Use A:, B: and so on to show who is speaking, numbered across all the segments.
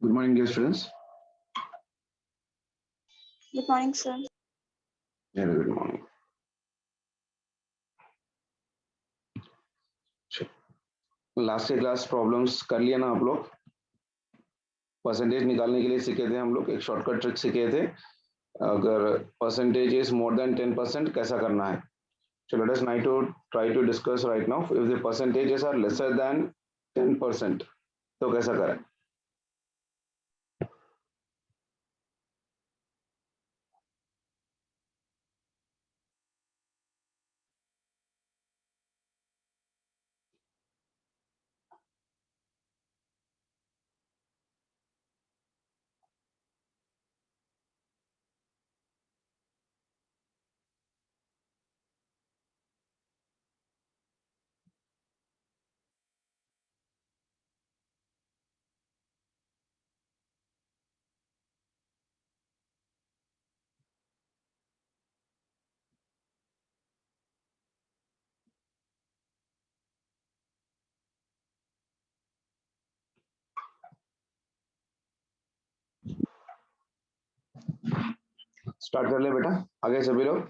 A: Good morning, dear students.
B: Good morning, sir.
A: Very good morning. Last class problems कर लिया ना आप लोग? परसेंटेज निकालने के लिए सीखे थे हम लोग, एक शॉर्टकट ट्रिक सीखे थे। अगर परसेंटेज इज मोर देन 10% कैसा करना है? So let us try to discuss right now. If the percentages are lesser than 10%, तो कैसा करें? स्टार्ट कर ले बेटा, आगे सभी लोग।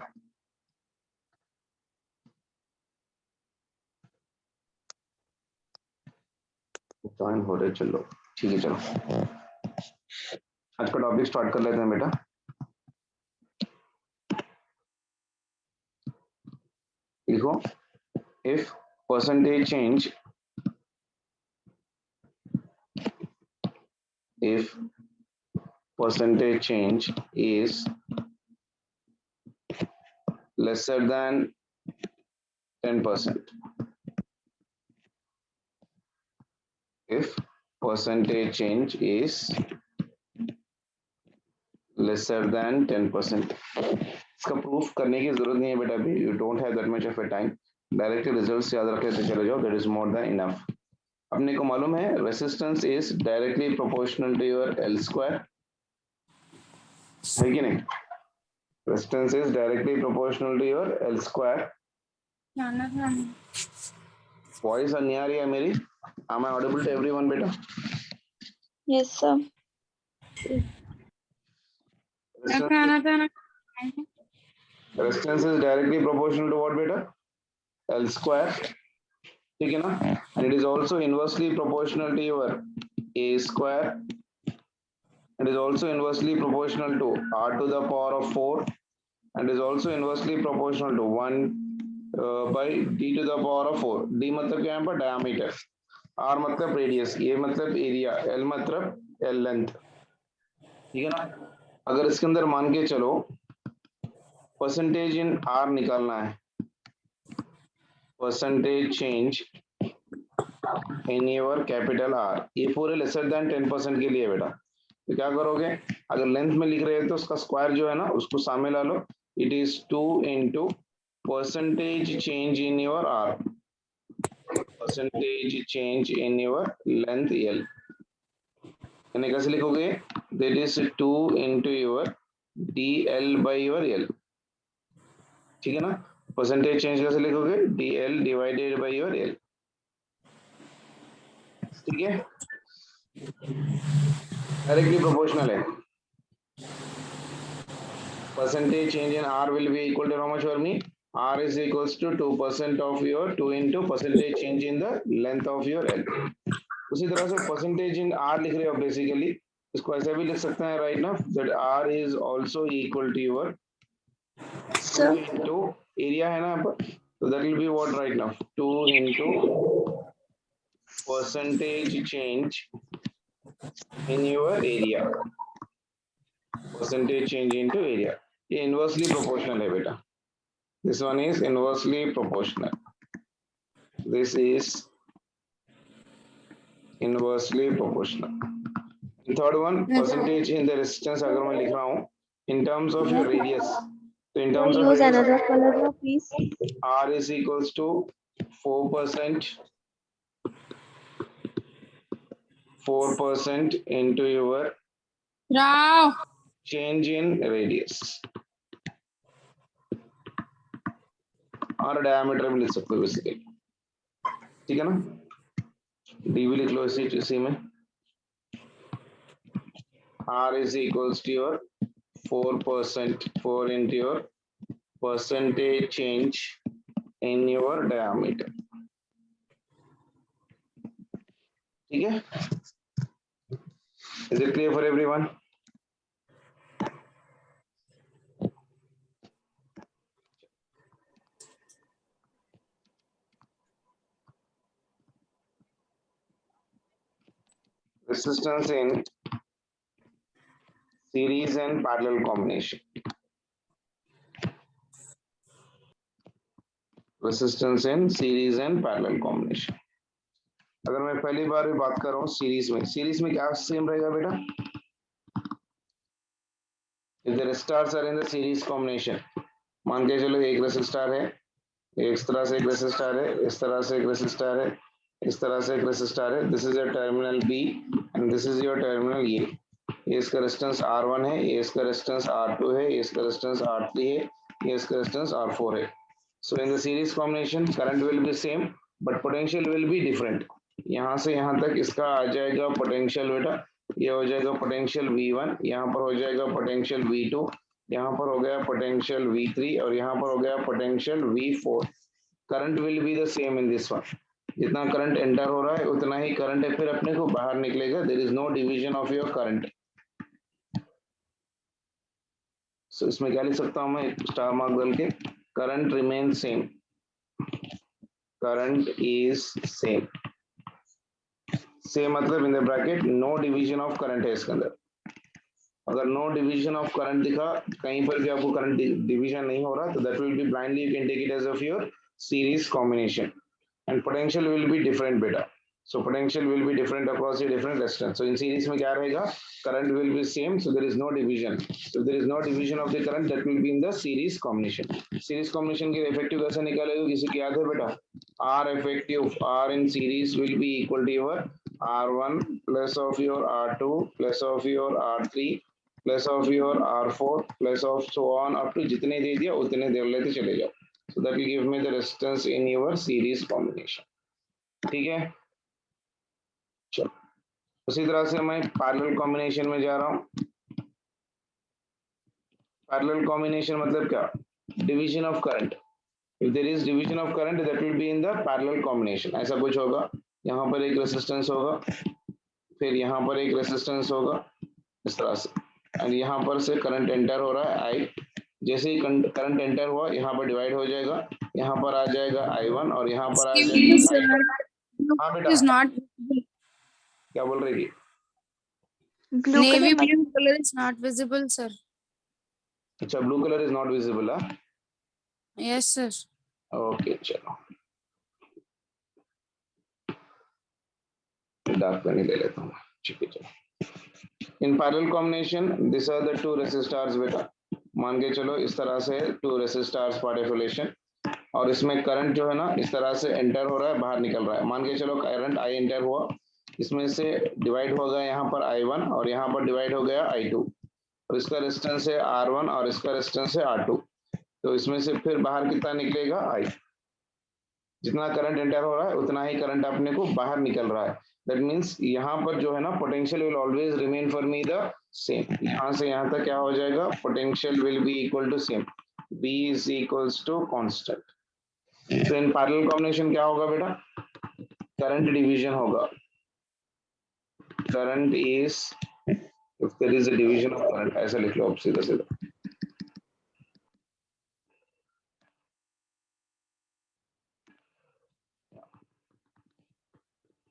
A: ज्वाइन हो रहे, चलो ठीक है, चलो आज का टॉपिक स्टार्ट कर लेते हैं बेटा। लिखो, if percentage change, if percentage change is lesser than 10%, if percentage change is lesser than 10%, इसका प्रूफ करने की जरूरत नहीं है बेटा, अभी you don't have that much of a time, directly results याद रख लेते चले जाओ, that is more than enough. अपने को मालूम है resistance is directly proportional to your L square, है कि नहीं? Resistance is directly proportional to your L square. Voice नहीं आ रही है मेरी? Am I audible to everyone, beta?
B: Yes, sir.
A: Resistance is directly proportional to what, beta? L square. ठीक है ना? And it is also inversely proportional to your A square. It is also inversely proportional to R to the power of 4. And is also inversely proportional to 1 by D to the power of 4. D मतलब क्या है पर diameter. R मतलब radius, A मतलब area, L मतलब L length, ठीक है ना? अगर इसके अंदर मान के चलो परसेंटेज इन R निकालना है, percentage change in your capital R, ये पूरे लेसर देन 10% के लिए बेटा, तो क्या करोगे? अगर लेंथ में लिख रहे हैं तो उसका स्क्वायर जो है ना उसको सामने ला लो, it is 2 into percentage change in your R, percentage change in your length L, यानी कैसे लिखोगे? That is 2 into your DL by your L, ठीक है ना? परसेंटेज चेंज कैसे लिखोगे? DL divided by your L, ठीक है? डायरेक्टली प्रोपोर्शनल है। Percentage change in R will be equal to how much for me? R is equals to 2% of your 2 into percentage change in the length of your L. उसी तरह से percentage in R लिख रहे हो basically, इसको ऐसे भी लिख सकते हैं राइट ना, that R is also equal to your 2 into area है ना यहाँ पर, so that will be what right now? 2 into percentage change in your area, percentage change into area, ये inversely proportional है बेटा, this one is inversely proportional, this is inversely proportional. The third one, percentage in the resistance, अगर मैं लिख रहा हूँ in terms of your radius, so in terms of
B: Use
A: radius,
B: another color, please.
A: R is equals to 4%, 4% into your change in radius, और diameter भी लिख सकते हो बेसिकली, ठीक है ना? D भी लिख लो इसी में, R is equals to your 4%, 4 into your percentage change in your diameter. ठीक है? Is it clear for everyone? Resistance in series and parallel combination. Resistance in series and parallel combination. अगर मैं पहली बार भी बात कर रहा हूँ सीरीज में क्या सेम रहेगा बेटा? If the resistors are in the series combination, मान के चलो एक रेसिस्टर है, इस तरह से एक रेसिस्टर है, इस तरह से एक रेसिस्टर है, इस तरह से एक रेसिस्टर है. This is your terminal B and this is your terminal A. ये इसका रेजिस्टेंस R1 है, ये इसका रेजिस्टेंस R2 है, ये इसका रेजिस्टेंस R3 है, ये इसका रेजिस्टेंस R4 है. So in the series combination, current will be same, but potential will be different. यहाँ से यहाँ तक इसका आ जाएगा पोटेंशियल बेटा, ये हो जाएगा पोटेंशियल V1, यहाँ पर हो जाएगा पोटेंशियल V2, यहाँ पर हो गया पोटेंशियल V3 और यहाँ पर हो गया potential V4. Current will be the same in this one. जितना करंट एंटर हो रहा है उतना ही करंट है फिर अपने को बाहर निकलेगा. There is no division of your current. So इसमें क्या लिख सकता हूं मैं स्टार मार्क डाल के? Current remain same. Current is same. Same मतलब in the bracket no division of current है इसके अंदर. अगर नो डिवीजन ऑफ करंट दिखा, कहीं पर भी आपको करंट डिवीजन नहीं हो रहा, तो that will be blindly you can take it as of your series combination. And potential will be different beta. So potential will be different across the different resistance. So in series में क्या रहेगा? Current will be same, so there is no division. So there is no division of the current, that will be in the series combination. Series combination के effective कैसे निकालेगा? किसी की याद है बेटा? R effective, R in series will be equal to your R1 plus of your R2 plus of your R3 plus of your R4 plus of so on up to जितने दे दिया उतने दे लेते चले जाओ. So that will give me the resistance in your series combination. ठीक है? चलो उसी तरह से मैं पैरेलल कॉम्बिनेशन में जा रहा हूं. पैरेलल कॉम्बिनेशन मतलब क्या? Division of current. If there is division of current that will be in the parallel combination. ऐसा कुछ होगा, यहाँ पर एक रेजिस्टेंस होगा, फिर यहाँ पर एक रेजिस्टेंस होगा इस तरह से, एंड यहाँ पर से करंट एंटर हो रहा है आई. जैसे ही करंट एंटर हुआ यहाँ पर डिवाइड हो जाएगा, यहाँ पर आ जाएगा I1 और यहाँ पर आ जाएगा. हाँ बेटा
C: is not
A: क्या बोल रही थी?
C: navy blue color is not visible, sir.
A: अच्छा blue colour is not visible.
C: Yes, sir.
A: Okay चलो डार्क पेन ले लेता हूँ. ठीक है चलो. In parallel combination this are the two resistors बेटा. मान के चलो इस तरह से टू रेसिस्टर्स पार्ट एफिलिएशन, और इसमें करंट जो है ना इस तरह से एंटर हो रहा है, बाहर निकल रहा है. मान के चलो करंट आई एंटर हुआ, इसमें से डिवाइड हो गया यहाँ पर I1 और यहाँ पर डिवाइड हो गया I2, और इसका रेजिस्टेंस है R1 और इसका रेजिस्टेंस है R2. तो इसमें से फिर बाहर कितना निकलेगा? I. जितना करंट एंटर हो रहा है उतना ही करंट अपने को बाहर निकल रहा है. दैट मीन्स यहाँ पर जो है ना potential will always remain for me the same. यहाँ से यहाँ तक क्या हो जाएगा? Potential will be equal to same. B is equals to constant. तो इन पैरेलल कॉम्बिनेशन क्या होगा बेटा? करंट डिवीजन होगा. Current is if there is a division of current, ऐसा लिख लो आप सीधा सीधा.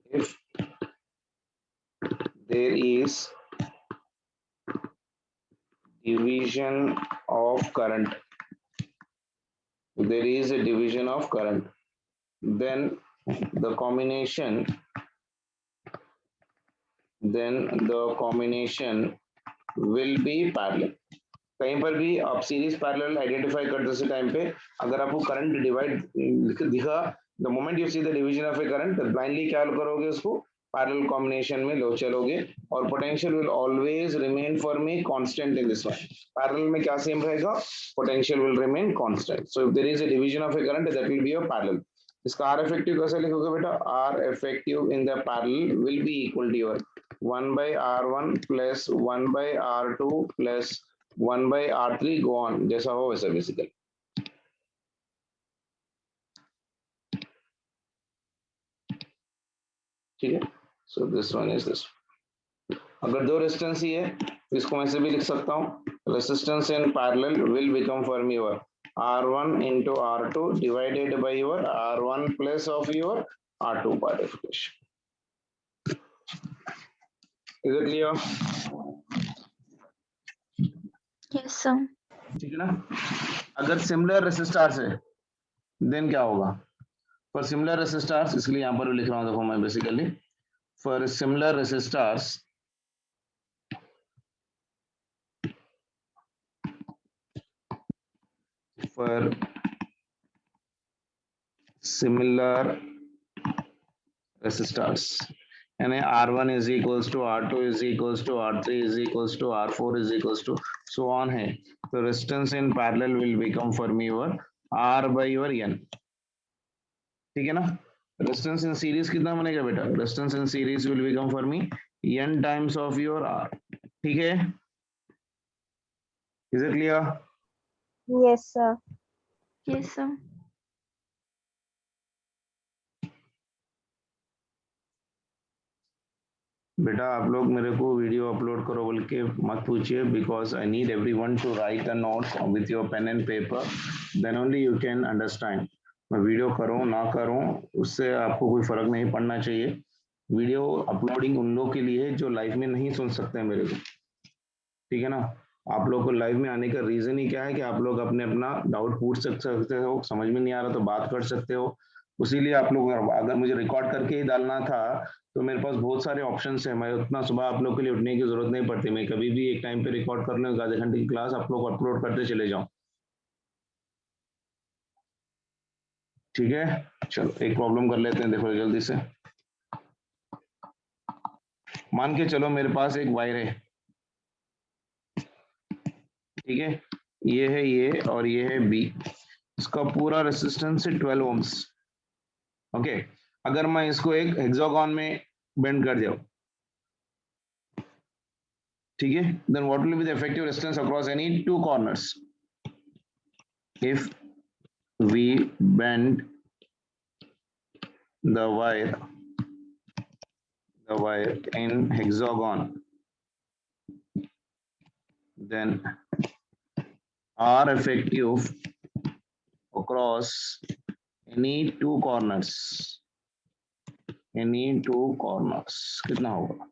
A: If there is division of current, if there is a division of current, then the combination will be parallel. कहीं पर भी आप सीरीज पैरेलल आइडेंटिफाई करते से टाइम पे अगर आपको करंट डिवाइड दिखा, the moment you see the division of a current, blindly क्या करोगे? उसको पैरेलल कॉम्बिनेशन में लो चलोगे, और potential will always remain for me constant in this one. Parallel में क्या सेम रहेगा? Potential will remain constant. So if there is a division of a current that will be a parallel. इसका R effective कैसे लिखोगे बेटा? R effective in the parallel will be equal to your 1/r1 plus 1/r2 plus 1/r3 go on, जैसा हो वैसा basically. ठीक है, so this one is this. अगर दो रेजिस्टेंस ही है तो इसको मैं ऐसे भी लिख सकता हूँ, resistance in parallel will become for me your R1 into R2 divided by your R1 plus of your R2 by definition. Is it clear?
B: Yes, sir.
A: ठीक है ना? अगर सिमिलर रेसिस्टर्स है देन क्या होगा? फॉर सिमिलर रेसिस्टर्स, इसलिए यहाँ पर लिख रहा हूँ, देखो मैं basically for similar resistors for similar resistors, and R1 is equals to R2 is equals to R3 is equals to R4 is equals to so on है, तो resistance in parallel will become for me your R by your N, ठीक है ना? resistance in series कितना बनेगा बेटा? resistance in series will become for me N times of your R, ठीक है? Is it clear?
B: Yes, sir. Yes, sir.
A: बेटा आप लोग मेरे को वीडियो अपलोड करो बोल के मत पूछिए, because I need everyone to write a notes with your pen and paper, then only you can understand. मैं वीडियो करूं ना करूं उससे आपको कोई फर्क नहीं पड़ना चाहिए। वीडियो अपलोडिंग उन लोगों के लिए जो लाइव में नहीं सुन सकते मेरे को, ठीक है ना? आप लोग को लाइव में आने का रीजन ही क्या है कि आप लोग अपने अपना डाउट पूछ सकते हो, समझ में नहीं आ रहा तो बात कर सकते हो, उसीलिए आप लोग अगर मुझे रिकॉर्ड करके ही डालना था तो मेरे पास बहुत सारे ऑप्शंस है, मैं उतना सुबह आप लोग के लिए उठने की जरूरत नहीं पड़ती, मैं कभी भी एक टाइम पे रिकॉर्ड कर लूँ, आधे घंटे की क्लास आप लोग अपलोड करते चले जाऊं, ठीक है? चलो एक प्रॉब्लम कर लेते हैं, देखो जल्दी से। मान के चलो मेरे पास एक वायर है, ठीक है, ये है ये और ये है बी, इसका पूरा रेसिस्टेंस है 12 ओम्स, ओके। अगर मैं इसको एक हेक्सागोन में बेंड कर दूं, ठीक है, then what will be the effective resistance across any two corners if we bend the wire in hexagon, then R effective across any two corners कितना होगा?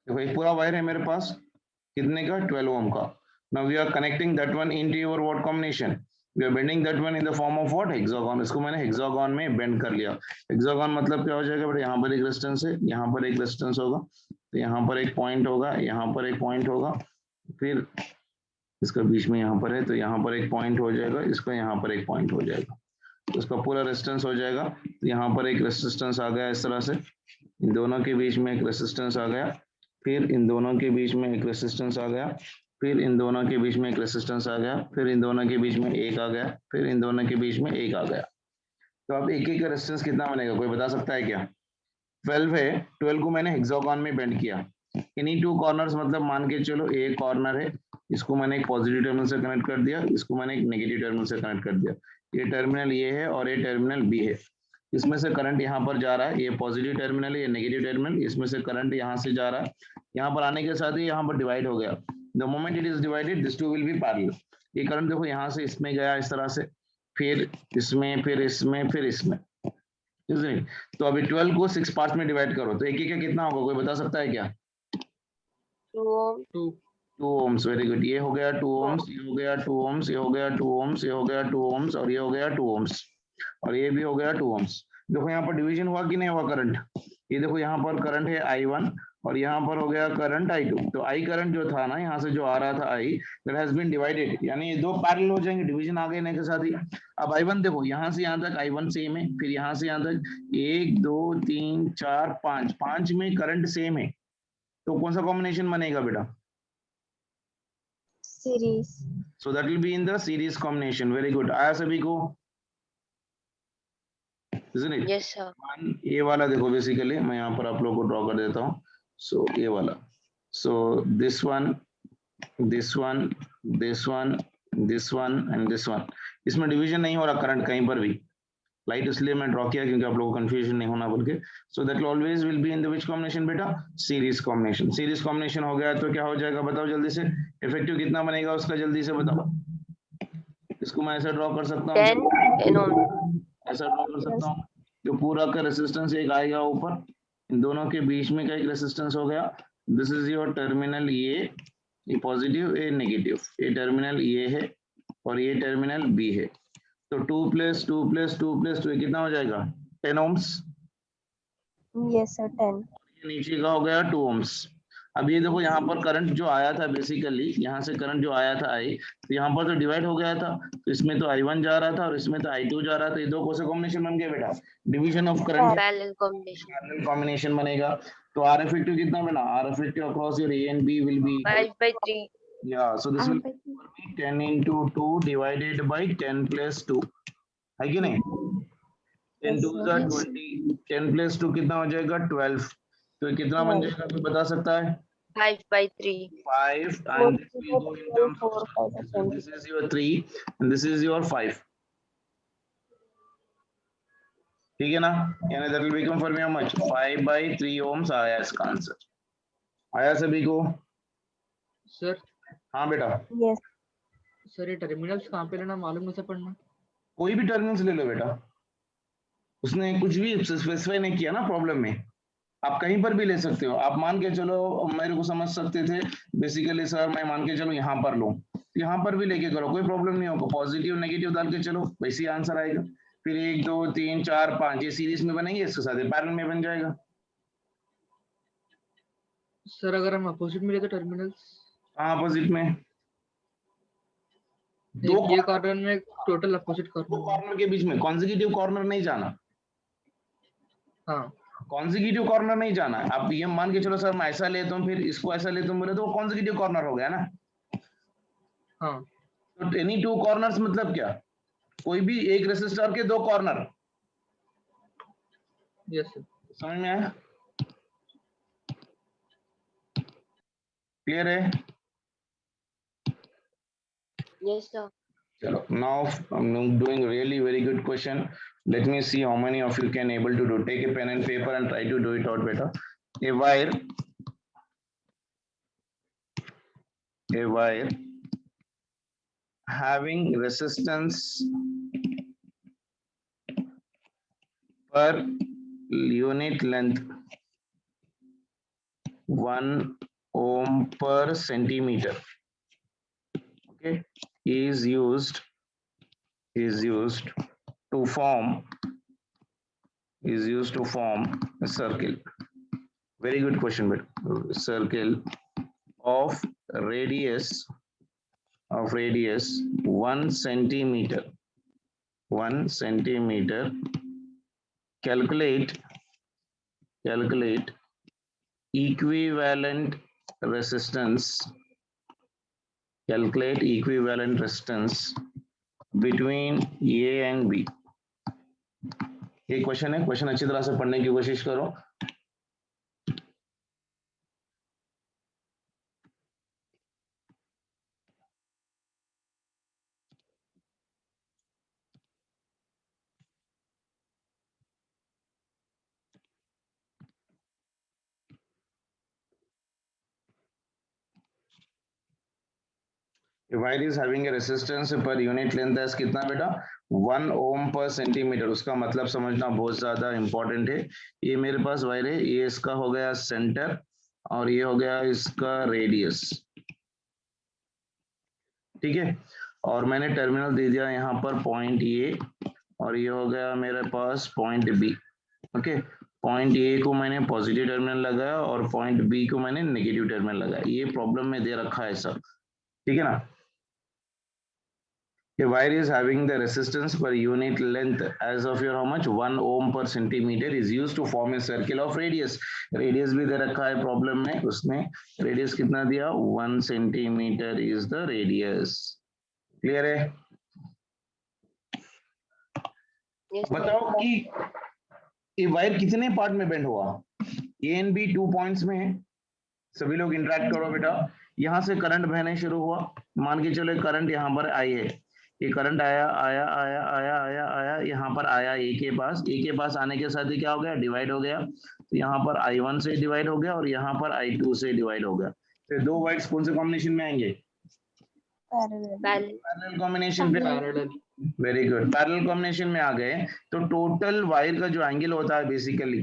A: देखो एक पूरा वायर है मेरे पास, कितने का? 12 ओम का। now we are connecting that one into your what combination, we are bending that one in the form of what? hexagon। इसको मैंने हेक्सागोन में बेंड कर लिया। हेक्सागोन मतलब क्या हो जाएगा बेटा? यहाँ पर एक रेजिस्टेंस है, यहाँ पर एक रेजिस्टेंस होगा, तो यहाँ पर एक पॉइंट होगा, यहाँ पर एक पॉइंट होगा, फिर इसका बीच में यहाँ पर है तो यहाँ पर एक पॉइंट हो जाएगा, इसका यहाँ पर एक पॉइंट हो जाएगा, तो इसका पूरा रेजिस्टेंस हो जाएगा। तो यहाँ पर एक रेजिस्टेंस आ गया इस तरह से, इन दोनों के बीच में एक रेजिस्टेंस आ गया, फिर इन दोनों के बीच में एक रेजिस्टेंस आ गया, फिर इन दोनों के बीच में एक रेजिस्टेंस आ गया, फिर इन दोनों के बीच में एक आ गया, फिर इन दोनों के बीच में एक आ गया। तो अब एक एक का रेजिस्टेंस कितना बनेगा, कोई बता सकता है क्या? 12 है, 12 को मैंने हेक्सागोन में बेंड किया, इन्हीं टू कॉर्नर्स मतलब मान के चलो एक कॉर्नर है, इसको मैंने एक पॉजिटिव टर्मिनल से कनेक्ट कर दिया, इसको मैंने एक नेगेटिव टर्मिनल से कनेक्ट कर दिया, ये टर्मिनल ये है और ये टर्मिनल बी है, इसमें से करंट यहाँ पर जा रहा है, ये पॉजिटिव टर्मिनल है, ये नेगेटिव टर्मिनल, इसमें से करंट यहाँ से जा रहा है, यहाँ पर आने के साथ ही यहाँ पर डिवाइड हो गया, the moment it is divided this two will be parallel. ये करंट देखो यहाँ से इसमें गया इस तरह से, फिर इसमें, फिर इसमें, फिर इसमें, तो अभी 12 को 6 पार्ट्स में डिवाइड करो तो एक एक का कितना होगा, कोई बता सकता है क्या?
B: 2
A: ओम्स, वेरी गुड। ये हो गया 2 ओम्स, ये हो गया 2 ओम्स, ये हो गया 2 ओम्स, ये हो गया 2 ओम्स और ये हो गया 2 ओम्स और ये भी हो गया 2 ओम्स। देखो यहाँ पर डिवीजन हुआ कि नहीं हुआ करंट? ये देखो यहाँ पर करंट है I1 और यहाँ पर हो गया करंट I2, तो I करंट जो था ना यहाँ से जो आ रहा था I, that has been divided, यानी ये दो पैरेलल हो जाएंगे, डिवीजन आ गए ना के साथ ही। अब I1 देखो यहाँ से यहाँ तक I1 सेम है, फिर यहाँ से यहाँ तक 1 2 3 4 5, 5 में करंट सेम है, तो कौन सा कॉम्बिनेशन बनेगा बेटा?
B: series.
A: So that will be in the series combination. Very good. आया सभी को? isn't it?
D: Yes, sir.
A: One, ये वाला देखो बेसिकली मैं यहाँ पर आप लोगों को ड्रॉ कर देता हूँ. So ये वाला. So this one, this one, this one, this one and this one. इसमें डिवीजन नहीं हो रहा करंट कहीं पर भी. लाइट इसलिए मैं ड्रॉ किया क्योंकि आप लोगों को कंफ्यूजन नहीं होना बोल के. So that always will be in the which combination बेटा? Series combination. सीरीज कॉम्बिनेशन हो गया तो क्या हो जाएगा बताओ जल्दी से. इफेक्टिव कितना बनेगा उसका जल्दी से बताओ. इसको मैं ऐसा ड्रॉ कर सकता हूँ.
D: 10 ohms.
A: ऐसा ड्रॉ कर सकता हूँ. जो पूरा का रेसिस्टेंस एक आएगा ऊपर, इन दोनों के बीच में का एक रेसिस्टेंस हो गया. दिस इज योर टर्मिनल ये पॉजिटिव ये नेगेटिव. ये टर्मिनल ये है और ये टर्मिनल बी है. तो 2 + 2 + 2 + 2 ये कितना हो जाएगा? 10 ohms.
B: Yes, sir. 10.
A: ये नीचे का हो गया 2 ohms. अब ये देखो यहाँ पर करंट जो आया था बेसिकली यहाँ से करंट जो आया था आई, तो यहाँ पर तो डिवाइड हो गया था. तो इसमें तो I1 जा रहा था और इसमें तो I2 जा रहा था. ये दो कौन सा कॉम्बिनेशन बन गया बेटा? Division of current.
D: Parallel combination.
A: Parallel combination बनेगा. तो R इफेक्टिव कितना बना? R effective across your A and B will be
D: 5/3.
A: yeah. So this will be 10 × 2 divided by 10 + 2. है कि नहीं? 10 2s are 20. 10 + 2 कितना हो जाएगा? 12. तो ये कितना बन जाएगा कोई बता सकता है?
D: 5/3.
A: 5 and this will go in terms of so this is your 3 and this is your 5. ठीक है ना? यानी that will become for me how much? 5/3 ohms आया इसका आंसर. आया सभी को?
E: सर
A: हाँ बेटा.
B: Yes.
E: सर ये टर्मिनल्स कहाँ पे लेना मालूम कैसे पढ़ना?
A: कोई भी टर्मिनल्स ले लो बेटा. उसने कुछ भी स्पेसिफाई नहीं किया ना प्रॉब्लम में. आप कहीं पर भी ले सकते हो. आप मान के चलो मेरे को समझ सकते थे बेसिकली सर मैं मान के चलो यहाँ पर लूं, यहाँ पर भी लेके करो कोई प्रॉब्लम नहीं होगा. पॉजिटिव नेगेटिव डाल के चलो वैसे ही आंसर आएगा. फिर 1 2 3 4 5 ये सीरीज में बनेंगे, इसके साथ पैरेलल में बन जाएगा.
E: सर अगर हम अपोजिट में ले तो टर्मिनल्स
A: हाँ अपोजिट में दो
E: ये कॉर्नर में टोटल अपोजिट
A: दो
E: कॉर्नर.
A: कॉर्नर के बीच में कॉन्जिक्यूटिव कॉर्नर नहीं जाना.
E: हाँ
A: कॉन्जिक्यूटिव कॉर्नर नहीं जाना. आप ये मान के चलो सर मैं ऐसा लेता हूँ फिर इसको ऐसा लेता हूँ बोले तो वो कॉन्जिक्यूटिव कॉर्नर हो गया ना.
E: हाँ
A: तो एनी 2 कॉर्नर्स मतलब क्या? कोई भी एक रेसिस्टर के 2 कॉर्नर.
E: Yes sir.
A: समझ में आया? क्लियर है?
D: Yes, sir.
A: Chalo, now I'm doing really very good question. Let me see how many of you can able to do. Take a pen and paper and try to do it out better. A wire having resistance per unit length 1 ohm per centimeter. Okay, is used to form a circle. Very good question, but circle of radius 1 centimeter. Calculate equivalent resistance. Calculate equivalent resistance between A and B. ये question है. Question अच्छी तरह से पढ़ने की कोशिश करो. A wire is having a resistance per unit length as कितना बेटा? 1 ohm per centimeter. उसका मतलब समझना बहुत ज्यादा इंपॉर्टेंट है. ये मेरे पास वायर है, ये इसका हो गया सेंटर और ये हो गया इसका रेडियस. ठीक है. और मैंने टर्मिनल दे दिया यहाँ पर पॉइंट ए और ये हो गया मेरे पास point B. Okay, point A को मैंने पॉजिटिव टर्मिनल लगाया और पॉइंट बी को मैंने नेगेटिव टर्मिनल लगाया. ये प्रॉब्लम में दे रखा है सब. ठीक है ना? A wire is having the resistance per unit length as of your how much 1 ohm per centimeter is used to form a circle of radius. Radius भी दे रखा है प्रॉब्लम में. उसने radius कितना दिया? 1 centimeter is the radius. Clear है?
D: Yes, sir.
A: बताओ कि ये वायर कितने पार्ट में बेंड हुआ? ए एंड बी 2 पॉइंट्स में है। सभी लोग इंटरेक्ट करो बेटा। यहाँ से करंट बहने शुरू हुआ, मान के चलो करंट यहाँ पर आई है, ये करंट आया आया आया आया आया आया यहाँ पर आया ए के पास आने के साथ ही क्या हो गया, डिवाइड हो गया। तो यहाँ पर I1 से डिवाइड हो गया और यहाँ पर I2 से डिवाइड हो गया। तो दो वाइड्स कौन से कॉम्बिनेशन में आएंगे?
B: पैरेलल।
A: पैरेलल कॉम्बिनेशन पे।
E: Parallel.
A: Very good, parallel combination में आ गए तो टोटल वायर का जो एंगल होता है बेसिकली,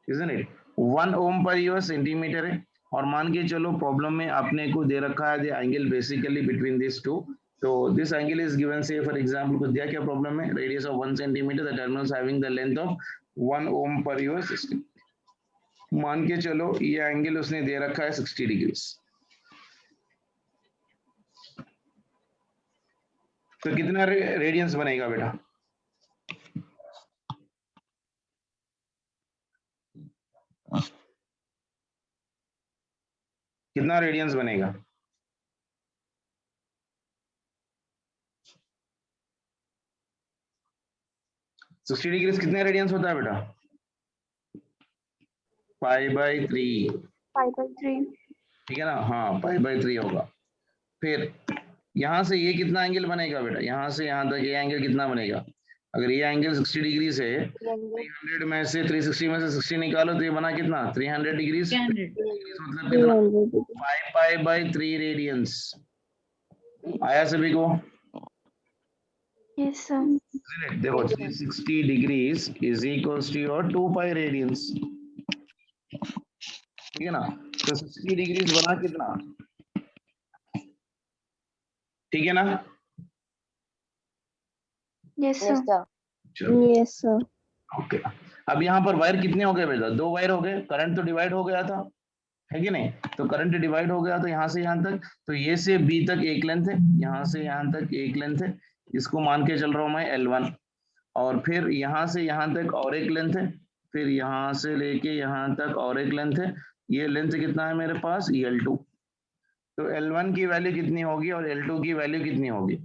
A: इजंट इट, 1 ओम पर यूर सेंटीमीटर है। और मान के चलो प्रॉब्लम में आपने को दे रखा है the angle basically between this two. तो this angle is given, say for example को दिया क्या प्रॉब्लम में, radius of 1 centimetre, the terminals having the length of 1 ohm पर यूर सिस्टम। मान के चलो ये एंगल उसने दे रखा है 60 डिग्री। तो कितना रेडियंस बनेगा बेटा? कितना रेडियंस बनेगा? सिक्सटी डिग्री कितने रेडियंस होता है बेटा? π/3,
B: 5/3।
A: ठीक है ना? हाँ, π/3 होगा। फिर यहाँ से ये कितना एंगल बनेगा बेटा? यहाँ से यहाँ तक ये एंगल कितना बनेगा? अगर ये एंगल 60 डिग्री से 300 में से 360 में से 60 निकालो तो ये बना कितना? 300 डिग्री। मतलब कितना? 5π/3 रेडियंस। आया सभी को?
B: Yes sir.
A: देखो 360 degrees is equals to your 2π radians, ठीक है ना? तो 60 डिग्रीज बना कितना? ठीक है ना?
B: Yes
D: Yes,
B: sir.
D: sir.
B: Yes sir.
A: Okay, अब यहाँ पर वायर कितने हो गए बेटा? 2 वायर हो गए। करंट तो डिवाइड हो गया था, है कि नहीं? तो करंट डिवाइड हो गया तो यहाँ से यहाँ तक, तो ये से बी तक एक लेंथ है, यहाँ से यहाँ तक एक लेंथ है, इसको मान के चल रहा हूँ मैं L1। और फिर यहाँ से यहाँ तक और एक लेंथ है, फिर यहाँ से लेके यहाँ तक और एक लेंथ है। ये लेंथ कितना है मेरे पास? L2। तो L1 की वैल्यू कितनी होगी और L2 की वैल्यू कितनी होगी?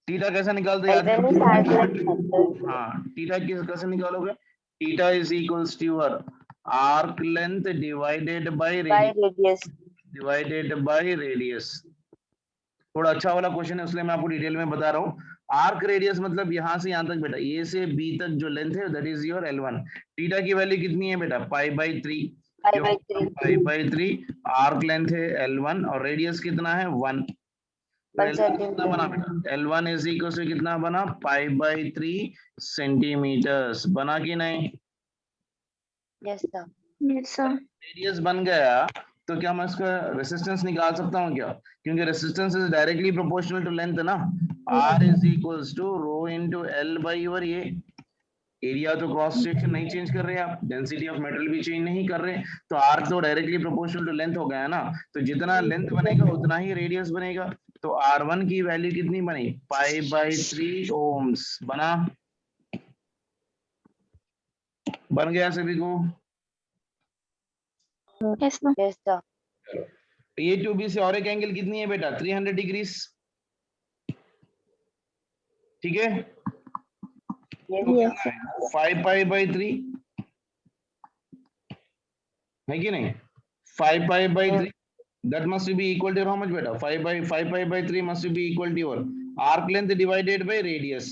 A: थीटा कैसे निकालते हैं?
D: L1 is arc length factor.
A: हाँ, थीटा कैसे निकालोगे? Theta is equals to your arc length divided by
D: By radius.
A: Divided by radius. थोड़ा अच्छा वाला क्वेश्चन है इसलिए मैं आपको डिटेल में बता रहा हूँ। आर्क रेडियस मतलब यहाँ से यहाँ तक बेटा, ए से बी तक जो लेंथ है that is your L1। Theta की वैल्यू कितनी है बेटा? π/3। π/3 आर्क लेंथ है L1 और रेडियस कितना है? 1। तो L1 कितना बना बेटा? L1 इज इक्वल टू कितना बना? π/3 सेंटीमीटर्स। बना कि नहीं?
D: Yes, sir.
B: Yes sir.
A: Radius बन गया तो क्या मैं इसका रेसिस्टेंस निकाल सकता हूँ क्या? क्योंकि resistance is directly proportional to length ना। R is equals to rho into L by your ये एरिया। तो क्रॉस सेक्शन नहीं चेंज कर रहे आप, डेंसिटी ऑफ मेटल भी चेंज नहीं कर रहे, तो R तो डायरेक्टली प्रोपोर्शनल टू लेंथ हो गया ना। तो जितना लेंथ बनेगा उतना ही रेडियस बनेगा। तो R1 की वैल्यू कितनी बनी? π/3 ओम्स। बना? बन गया सभी को?
B: Yes sir.
D: Yes, sir.
A: A to B से और एक एंगल कितनी है बेटा? 300 डिग्री, ठीक है?
B: Yes sir.
A: 5π/3 है कि नहीं? 5π/3 that must be equal to how much beta? 5π/3 must be equal to your arc length divided by radius.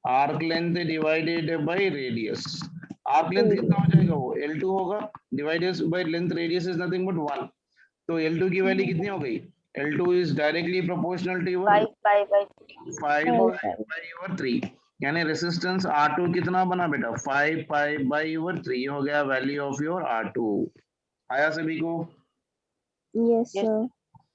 A: Arc length divided by radius. Arc length कितना हो जाएगा? वो L2 होगा, divided by length radius is nothing but 1. तो L2 की value कितनी हो गई? L2 is directly proportional to your 5π/3, यानी रेसिस्टेंस R2 कितना बना बेटा? 5π/3 हो गया वैल्यू ऑफ योर R2। आया सभी को?
B: Yes sir.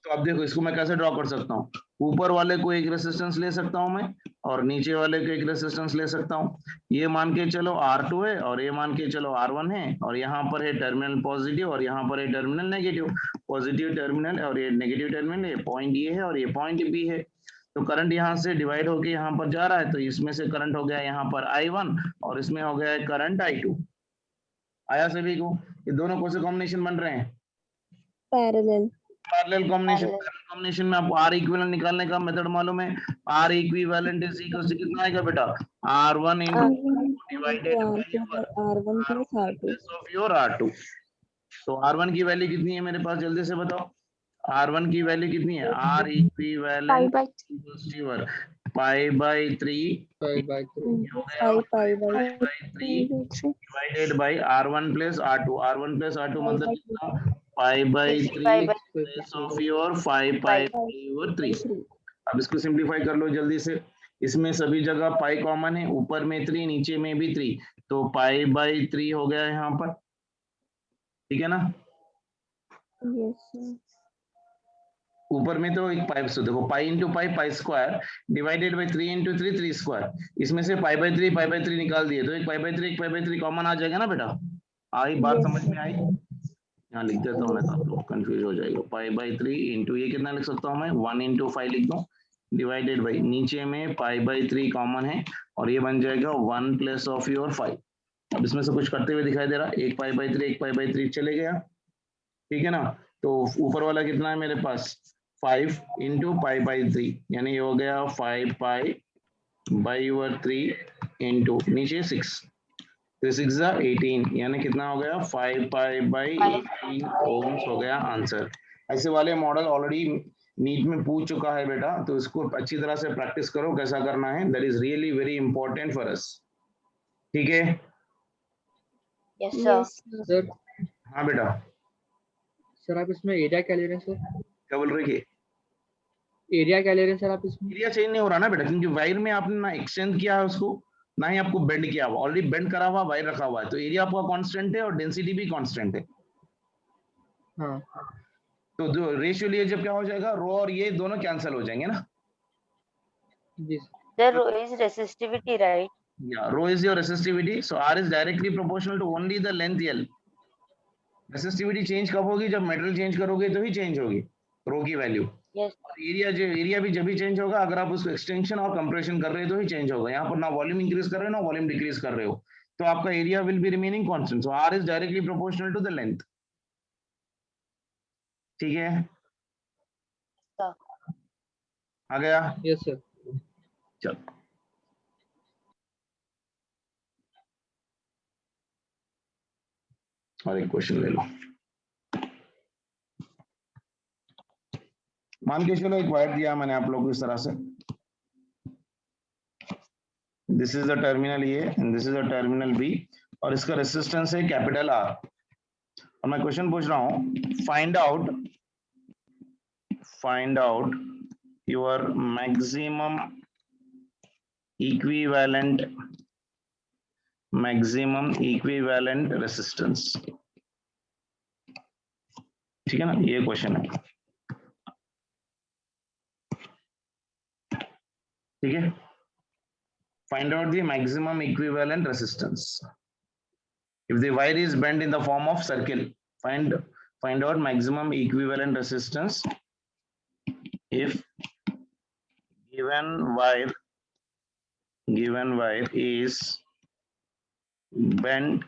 A: तो अब देखो इसको मैं कैसे ड्रॉ कर सकता हूँ। ऊपर वाले को एक रेसिस्टेंस ले सकता हूँ मैं और नीचे वाले को एक रेसिस्टेंस ले सकता हूँ। ये मान के चलो R2 है और ये मान के चलो R1 है, और यहाँ पर है टर्मिनल पॉजिटिव और यहाँ पर है टर्मिनल नेगेटिव। पॉजिटिव टर्मिनल और ये नेगेटिव टर्मिनल, ये पॉइंट ये है और ये पॉइंट बी है। तो करंट यहाँ से डिवाइड होके यहाँ पर जा रहा है, तो इसमें से करंट हो गया यहाँ पर I1 और इसमें हो गया करंट I2। आया सभी को? ये दोनों कौन से कॉम्बिनेशन बन रहे हैं?
B: पैरेलल।
A: Parallel combination. कॉम्बिनेशन में आपको आर इक्विवेलेंट निकालने का मेथड मालूम है। R equivalent is equal to कितना आएगा बेटा, R1 divided by
B: R1 plus R2.
A: Of your R2। तो R1 की वैल्यू कितनी है मेरे पास, जल्दी से बताओ। R1 की वैल्यू कितनी है, R
B: Pi
A: equivalent
B: by
A: pi by 3
B: pi by 3
A: divided by R1 plus R2। R1 plus R2 मतलब कितना, pi by 3
D: Pi by
A: plus of your 5 pi over 3। अब इसको सिंप्लीफाई कर लो जल्दी से। इसमें सभी जगह पाई कॉमन है, ऊपर में 3 नीचे में भी 3, तो पाई बाय 3 हो गया यहाँ पर, ठीक है ना।
B: Yes, sir.
A: ऊपर में तो एक पाई, तो देखो pi into pi pi square divided by 3 into 3 3 square. इसमें से पाई बाई 3 निकाल दिए तो एक पाई बाई 3 कॉमन आ जाएगा ना बेटा। आई बात
B: Yes,
A: समझ में आई, यहाँ लिख देता हूँ मैं तो आप लोग कंफ्यूज हो जाएगा। पाई बाई 3 इंटू ये कितना लिख सकता हूँ मैं, 1 इंटू 5 लिख दूँ डिवाइडेड बाई, नीचे में पाई बाई 3 कॉमन है और ये बन जाएगा 1 प्लस ऑफ योर 5। अब इसमें से कुछ करते हुए दिखाई दे रहा, एक पाई बाई 3 चले गया, ठीक है ना। तो ऊपर वाला कितना है मेरे पास, 5 इंटू पाई बाई 3, यानी ये हो गया 5 पाई बाई ओवर 3 इंटू नीचे 6, 6 18, यानी कितना हो गया 5 पाई बाई 18 ओम्स हो गया आंसर। ऐसे वाले मॉडल ऑलरेडी नीट में पूछ चुका है बेटा, तो इसको अच्छी तरह से प्रैक्टिस करो कैसा करना है, that is really very important for us, ठीक है।
D: Yes, sir.
B: yes, sir.
E: Sir
A: हाँ बेटा,
E: सर आप इसमें एरिया क्या ले रहे हैं सर?
A: क्या बोल रहे हैं,
E: एरिया क्या ले रहे हैं सर आप इसमें?
A: एरिया चेंज नहीं हो रहा ना बेटा, क्योंकि वायर में आपने ना एक्सटेंड किया है उसको, ना ही आपको बेंड किया हुआ, ऑलरेडी बेंड करा हुआ वायर रखा हुआ है, तो एरिया आपका कांस्टेंट है और डेंसिटी भी कांस्टेंट है।
E: हाँ
A: तो जो रेशियो लिए जब क्या हो जाएगा, रो और ये दोनों कैंसिल हो जाएंगे ना।
E: जी sir.
D: The rho is resistivity, right?
A: Yeah, rho is your resistivity, so R is directly proportional to only the length L. Resistivity change कब होगी, जब मेटेरियल चेंज करोगे तो ही चेंज होगी रो की वैल्यू।
D: Yes.
A: एरिया भी जब भी चेंज होगा अगर आप उसको एक्सटेंशन और कंप्रेशन कर रहे हो तो ही चेंज होगा। यहाँ पर ना वॉल्यूम इंक्रीज कर रहे हो ना वॉल्यूम डिक्रीज कर रहे हो, तो आपका area will be remaining constant, so R is directly proportional to the length, ठीक है।
D: Sir.
A: आ गया,
E: यस सर।
A: चलो और एक क्वेश्चन ले लो। मान के चलो एक वायर दिया मैंने आप लोग को इस तरह से, this is the terminal A and this is the terminal B, और इसका रेसिस्टेंस है कैपिटल आर, और मैं क्वेश्चन पूछ रहा हूं, find out your maximum equivalent resistance, ठीक है ना, ये क्वेश्चन है, ठीक है। Find out the maximum equivalent resistance. If the wire is bent in the form of circle, find out maximum equivalent resistance if given wire is bent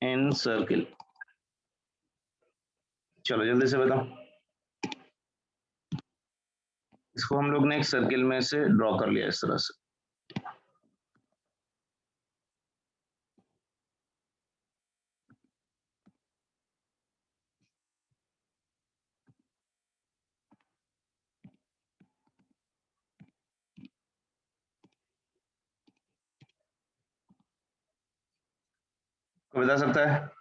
A: in circle. चलो जल्दी से बताओ, इसको हम लोग ने एक सर्किल में से ड्रॉ कर लिया इस तरह से, कोई बता सकता है?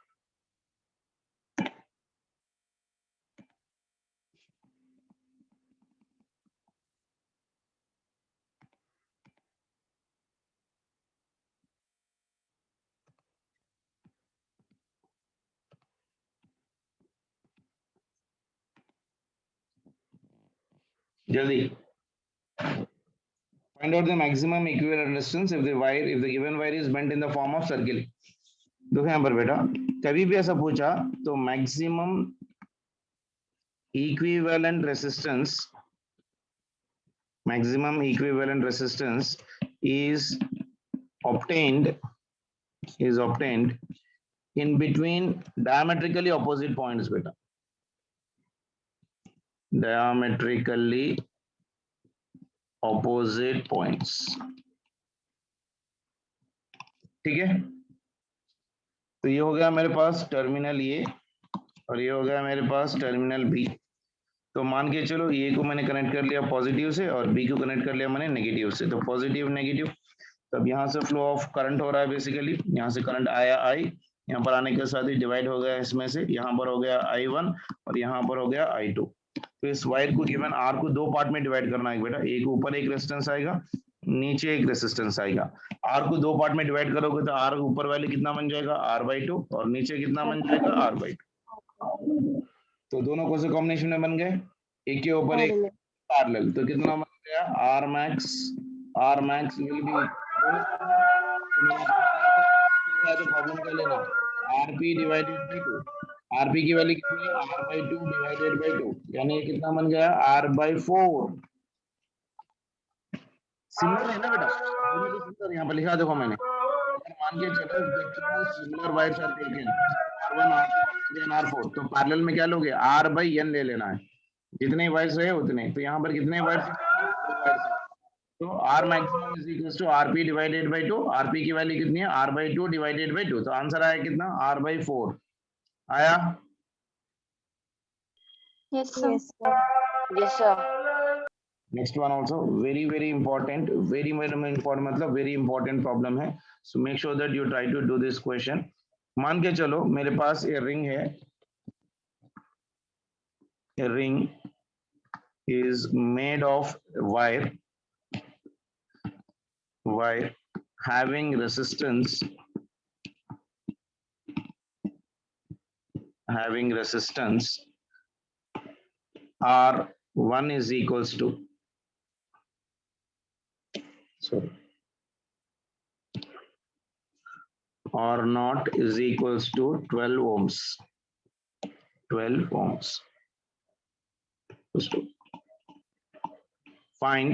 A: जल्दी, find out the maximum equivalent resistance if the given wire is bent in the form of circle. देखो यहाँ पर बेटा, कभी भी ऐसा पूछा तो maximum equivalent resistance is obtained in between diametrically opposite points बेटा, diametrically opposite points. ठीक है, तो ये हो गया मेरे पास टर्मिनल ए और ये हो गया मेरे पास टर्मिनल बी। तो मान के चलो ए को मैंने कनेक्ट कर लिया पॉजिटिव से और बी को कनेक्ट कर लिया मैंने नेगेटिव से, तो पॉजिटिव नेगेटिव। तब यहाँ से फ्लो ऑफ करंट हो रहा है बेसिकली, यहाँ से करंट आया आई, यहाँ पर आने के साथ ही डिवाइड हो गया इसमें से, यहाँ पर हो गया I1 और यहाँ पर हो गया I2। तो इस वायर को गिवन आर को दो पार्ट में डिवाइड करना है बेटा, एक ऊपर एक रेजिस्टेंस आएगा, नीचे एक रेजिस्टेंस आएगा। आर को दो पार्ट में डिवाइड करोगे तो आर ऊपर वाले कितना बन जाएगा R/2 और नीचे कितना बन जाएगा R/2। तो दोनों कौन से कॉम्बिनेशन में बन गए, एक के ऊपर एक पैरेलल, तो कितना बन गया R max विल बी, तो प्रॉब्लम क्या लेना, RP डिवाइडेड बाय 2, RP की वैल्यू कितनी है R/2 डिवाइडेड बाय 2, यानी कितना बन गया R/4। सिमिलर है ना बेटा, दोनों को सिमिलर यहाँ पर लिखा देखो मैंने, मान के चलो similar wires are taken R1 R2 R4, तो पैरेलल में क्या लोगे R/n ले लेना है, जितने वायर्स है उतने, तो यहाँ पर कितने वायर्स, तो R maximum is equals to RP divided by 2, RP की वैल्यू कितनी है R/2 divided by 2, तो आंसर आया कितना R/4 आया।
B: Yes, sir.
D: Yes, sir.
A: Next one also very important, very important मतलब वेरी इंपॉर्टेंट प्रॉब्लम है, so make sure that you try to do this question. मान के चलो मेरे पास ये रिंग है, a ring is made of wire having resistance R1 is equals to, sorry, R0 is equals to 12 ohms. 12 ohms. Find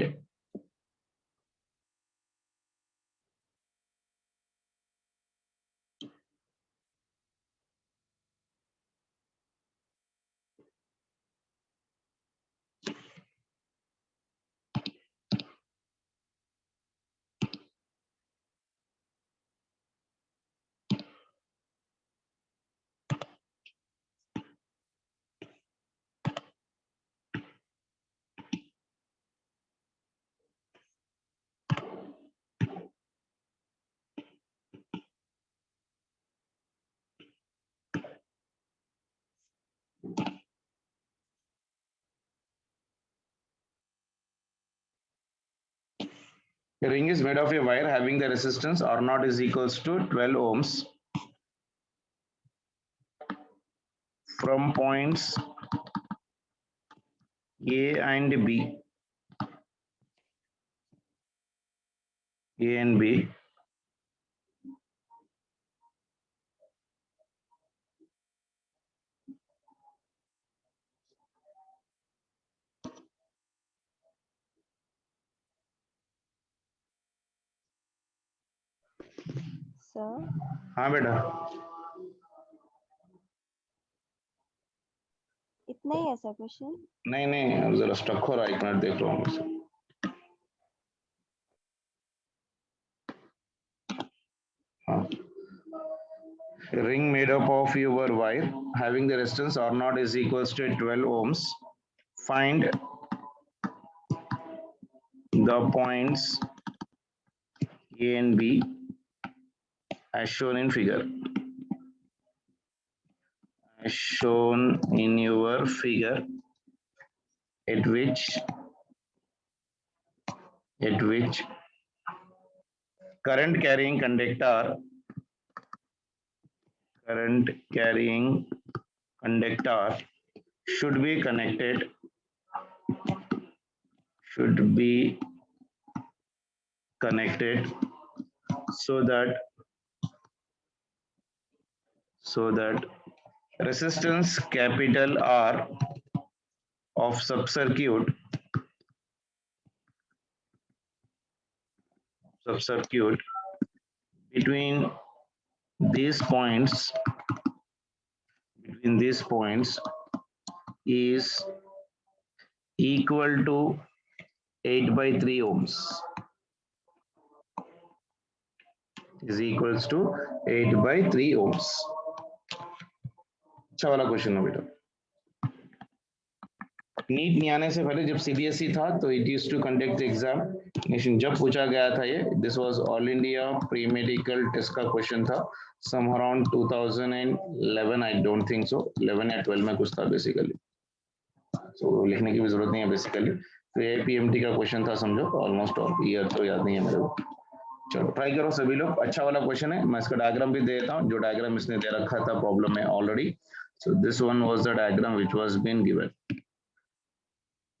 A: a ring is made of a wire having the resistance R0 is equals to 12 ohms from points A and B. A and B.
B: Sir,
A: हाँ बेटा,
B: इतना ही ऐसा question?
A: नहीं जरा stuck हो रहा है, एक मिनट देख लो मुझसे। हाँ, a ring made up of your wire having the resistance R0 is equals to 12 ohms. Find the points A and B as shown in figure. As shown in your figure, at which current carrying conductor should be connected so that resistance capital R of subcircuit between these points is equal to 8/3 ohms is equals to 8/3 ohms. अच्छा वाला question है बेटा. NEET नहीं आने से पहले जब CBSE था तो it used to conduct examination. जब पूछा गया था ये, this was all India pre medical test का क्वेश्चन था, some around 2011. I don't think so 11 या 12 में कुछ था बेसिकली, so लिखने की भी जरूरत नहीं है बेसिकली. तो ये पीएमटी का क्वेश्चन था समझो, ऑलमोस्ट ऑल ईयर तो याद नहीं है मेरे को. चलो ट्राई करो सभी लोग. अच्छा वाला क्वेश्चन है. मैं इसका डायग्राम भी दे देता हूँ, जो डायग्राम इसने दे रखा था प्रॉब्लम में already. So this one was the diagram which was been given.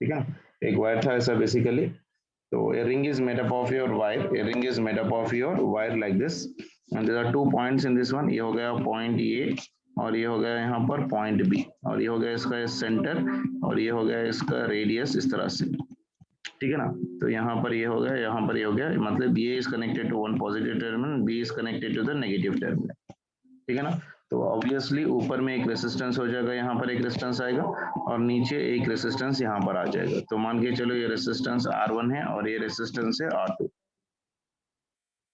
A: ठीक है, एक वायर था ऐसा बेसिकली. तो a ring is made up of your wire, a ring is made up of your wire like this, and there are 2 points in this one. ये हो गया point A और ये हो गया यहाँ पर पॉइंट बी, और ये हो गया इसका सेंटर और ये हो गया इसका रेडियस, इस तरह से. ठीक है ना. तो यहाँ पर ये हो गया, यहाँ पर ये हो गया, मतलब A is connected to one positive terminal, B is connected to the negative terminal. ठीक है ना. तो ऑब्वियसली ऊपर में एक रेसिस्टेंस हो जाएगा, यहाँ पर एक रेसिस्टेंस आएगा और नीचे एक रेसिस्टेंस यहाँ पर आ जाएगा. तो मान के चलो ये रेसिस्टेंस R1 है और ये रेसिस्टेंस है R2.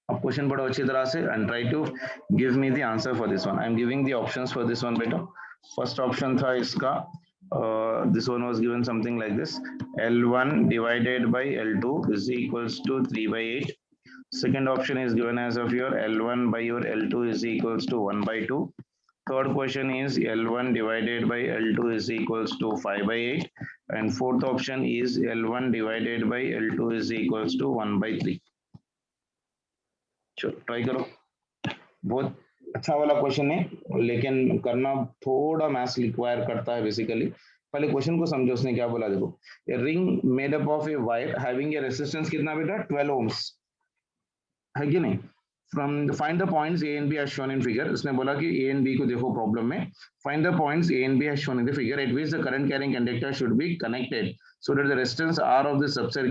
A: अब क्वेश्चन पढ़ो अच्छी तरह से and try to give me the answer for this one. I am giving the options for this one बेटा. फर्स्ट ऑप्शन था इसका, this one was given something like this: L1 divided by L2 is equals to 3/8. Second option is given as of your L1 by your L2 is equals to 1/2. Third question is L1 divided by L2 is equals to 5/8. And fourth option is L1 divided by L2 is equals to 1/3. चलो try करो. बहुत अच्छा वाला question है, लेकिन करना थोड़ा maths require करता है बेसिकली. पहले क्वेश्चन को समझो, उसने क्या बोला. देखो, a ring made up of a wire having a resistance कितना बेटा, 12 ohms है कि नहीं. From find the points A and B as shown in figure. उसने बोला कि ए एंड बी को देखो प्रॉब्लम में. Find the points A and B as shown in the figure at which the current carrying conductor should be connected so that the resistance R of the subcircuit